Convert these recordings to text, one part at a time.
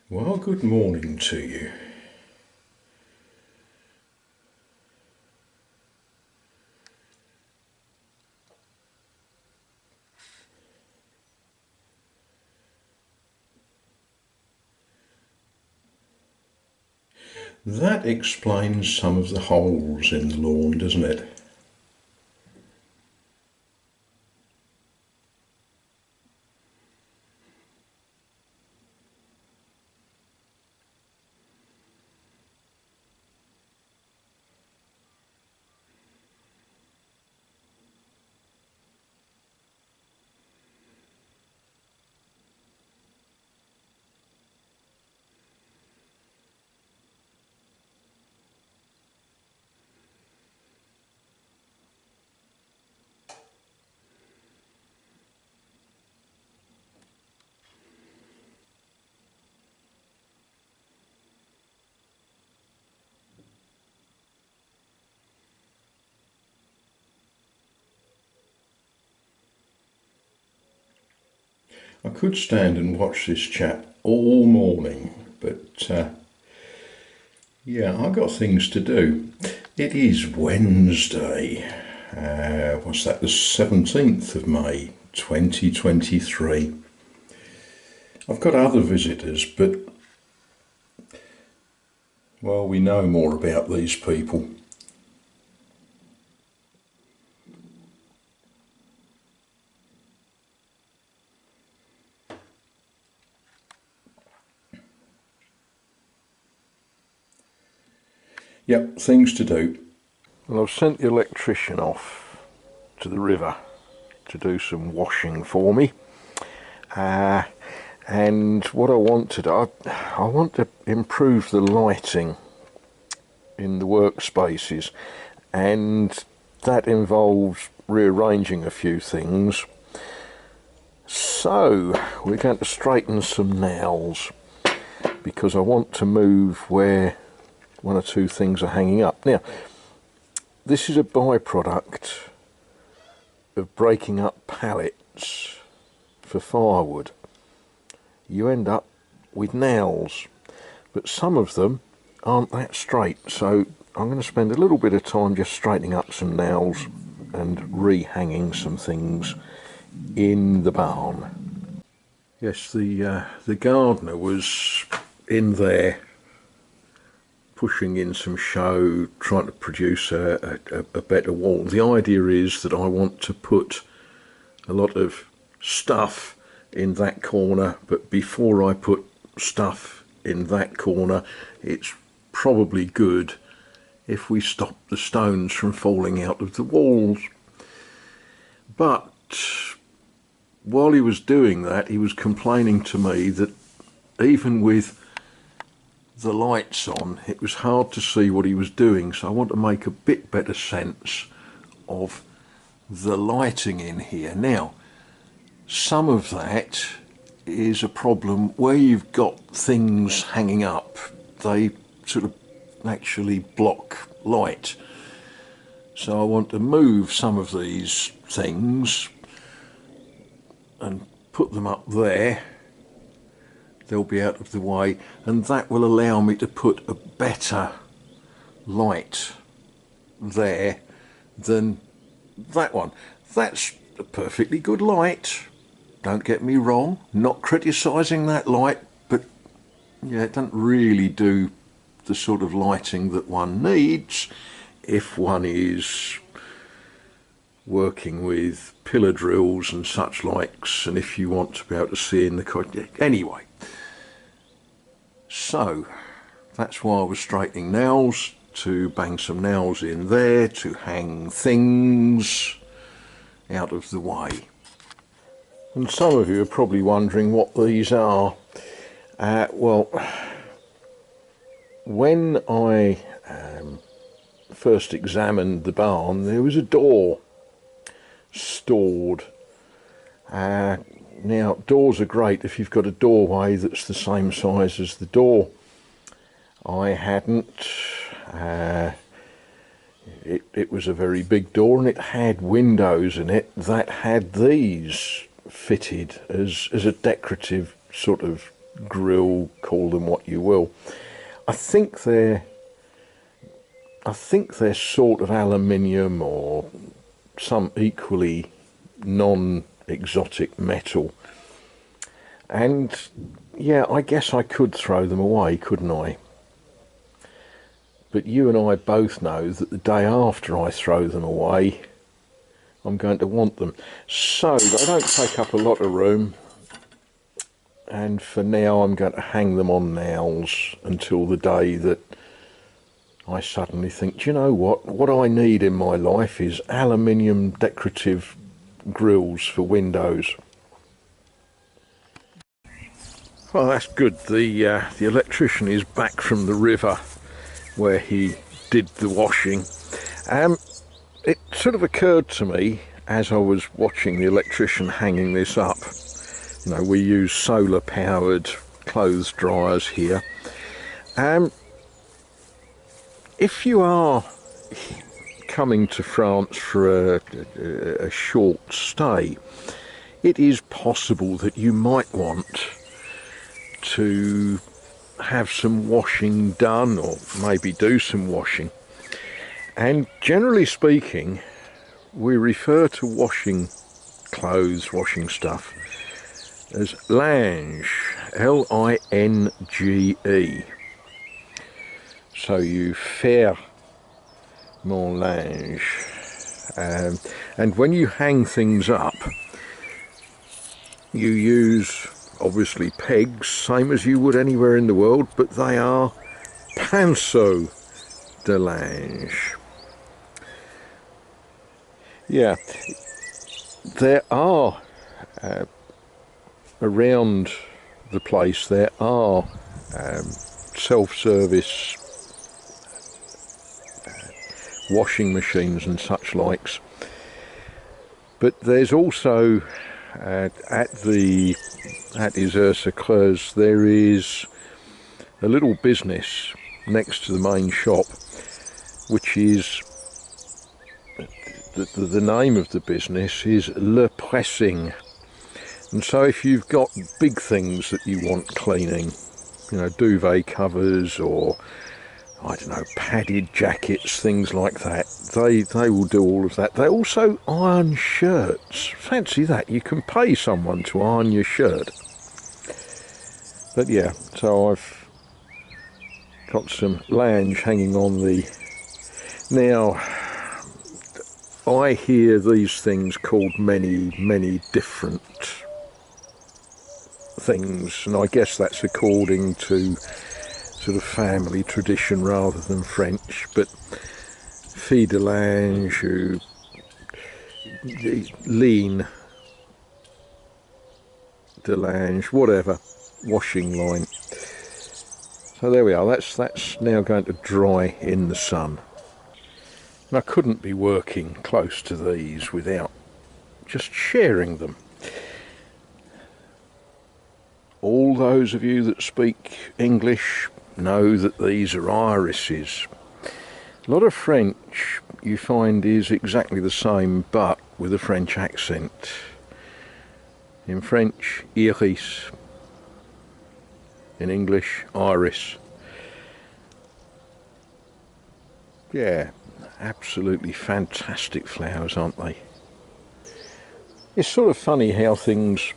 Well, good morning to you. That explains some of the holes in the lawn, doesn't it? I could stand and watch this chap all morning, but yeah, I've got things to do. It is Wednesday. What's that? The 17th of May, 2023. I've got other visitors, but well, we know more about these people. Yep, things to do. Well, I've sent the electrician off to the river to do some washing for me. And what I wanted, I want to improve the lighting in the workspaces, and that involves rearranging a few things. So we're going to straighten some nails because I want to move where one or two things are hanging up. Now, this is a byproduct of breaking up pallets for firewood. You end up with nails, but some of them aren't that straight, so I'm going to spend a little bit of time just straightening up some nails and rehanging some things in the barn. Yes, the gardener was in there pushing in some show, trying to produce a better wall. The idea is that I want to put a lot of stuff in that corner, but before I put stuff in that corner, it's probably good if we stop the stones from falling out of the walls. But while he was doing that, he was complaining to me that even with the lights on, it was hard to see what he was doing, so I want to make a bit better sense of the lighting in here. Now, some of that is a problem where you've got things hanging up. They sort of actually block light. So I want to move some of these things and put them up there. They'll be out of the way, and that will allow me to put a better light there than that one. That's a perfectly good light, don't get me wrong, not criticising that light, but yeah, it doesn't really do the sort of lighting that one needs if one is working with pillar drills and such likes, and if you want to be able to see in the anyway. So that's why I was straightening nails, to bang some nails in there, to hang things out of the way. And some of you are probably wondering what these are. Well, when I first examined the barn, there was a door stored. Now, doors are great if you've got a doorway that's the same size as the door. I hadn't. It was a very big door, and it had windows in it that had these fitted as a decorative sort of grill, call them what you will. I think they're sort of aluminium or some equally non-exotic metal. And yeah, I guess I could throw them away, couldn't I? But you and I both know that the day after I throw them away, I'm going to want them. So they don't take up a lot of room. And for now, I'm going to hang them on nails until the day that I suddenly think, do you know what I need in my life is aluminium decorative grills for windows. Well, that's good. The electrician is back from the river where he did the washing. It sort of occurred to me as I was watching the electrician hanging this up. You know, we use solar powered clothes dryers here. If you are coming to France for a short stay, it is possible that you might want to have some washing done, or maybe do some washing. And generally speaking, we refer to washing clothes, washing stuff, as linge, L-I-N-G-E. So you faire mon linge. And when you hang things up, you use obviously pegs, same as you would anywhere in the world, but they are pinceau de linge. Yeah, there are around the place there are self-service washing machines and such likes, but there's also at Isère-sur-Creuse there is a little business next to the main shop, which is the name of the business is Le Pressing. And so if you've got big things that you want cleaning, you know, duvet covers or I don't know, padded jackets, things like that, they will do all of that. They also iron shirts. Fancy that, you can pay someone to iron your shirt. But yeah, so I've got some linge hanging on the... Now, I hear these things called many different things, and I guess that's according to sort of family tradition rather than French, but fille de linge, lean de linge, whatever, washing line. So there we are, that's now going to dry in the sun. And I couldn't be working close to these without just sharing them. All those of you that speak English know that these are irises. A lot of French you find is exactly the same, but with a French accent. In French, iris. In English, iris. Yeah, absolutely fantastic flowers, aren't they? It's sort of funny how things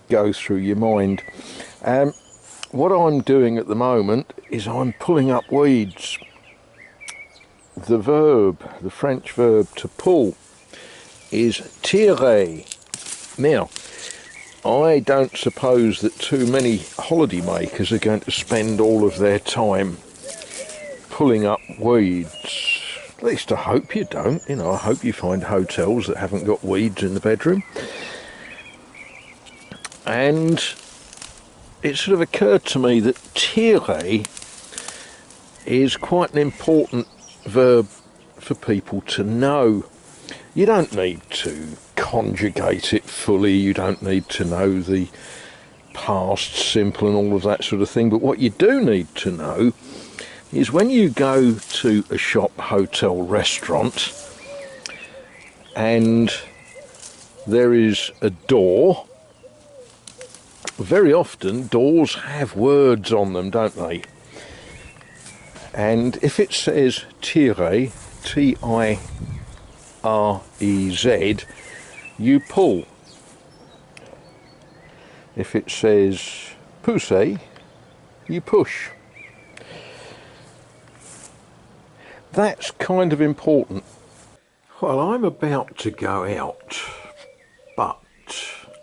go through your mind. What I'm doing at the moment is I'm pulling up weeds. The verb, the French verb to pull, is tirer. Now, I don't suppose that too many holiday makers are going to spend all of their time pulling up weeds. At least I hope you don't. You know, I hope you find hotels that haven't got weeds in the bedroom. And it sort of occurred to me that tirer is quite an important verb for people to know. You don't need to conjugate it fully, you don't need to know the past simple and all of that sort of thing, but what you do need to know is when you go to a shop, hotel, restaurant, and there is a door very often doors have words on them, don't they? And if it says Tirez, T-I-R-E-Z, you pull. If it says poussez, you push. That's kind of important. Well, I'm about to go out, but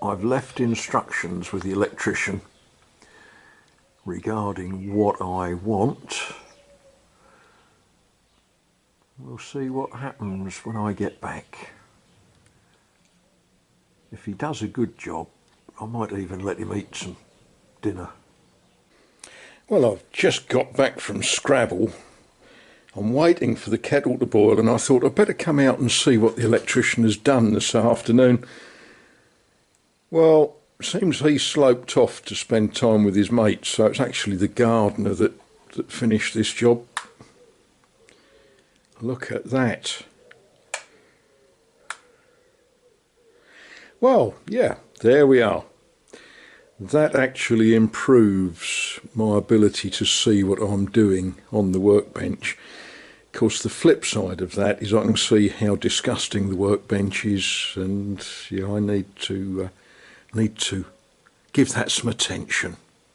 I've left instructions with the electrician regarding what I want. We'll see what happens when I get back. If he does a good job, I might even let him eat some dinner. Well, I've just got back from Scrabble. I'm waiting for the kettle to boil, and I thought I'd better come out and see what the electrician has done this afternoon. Well, it seems he sloped off to spend time with his mates, so it's actually the gardener that finished this job. Look at that. Well, yeah, there we are. That actually improves my ability to see what I'm doing on the workbench. Of course, the flip side of that is I can see how disgusting the workbench is, and yeah, I need to give that some attention.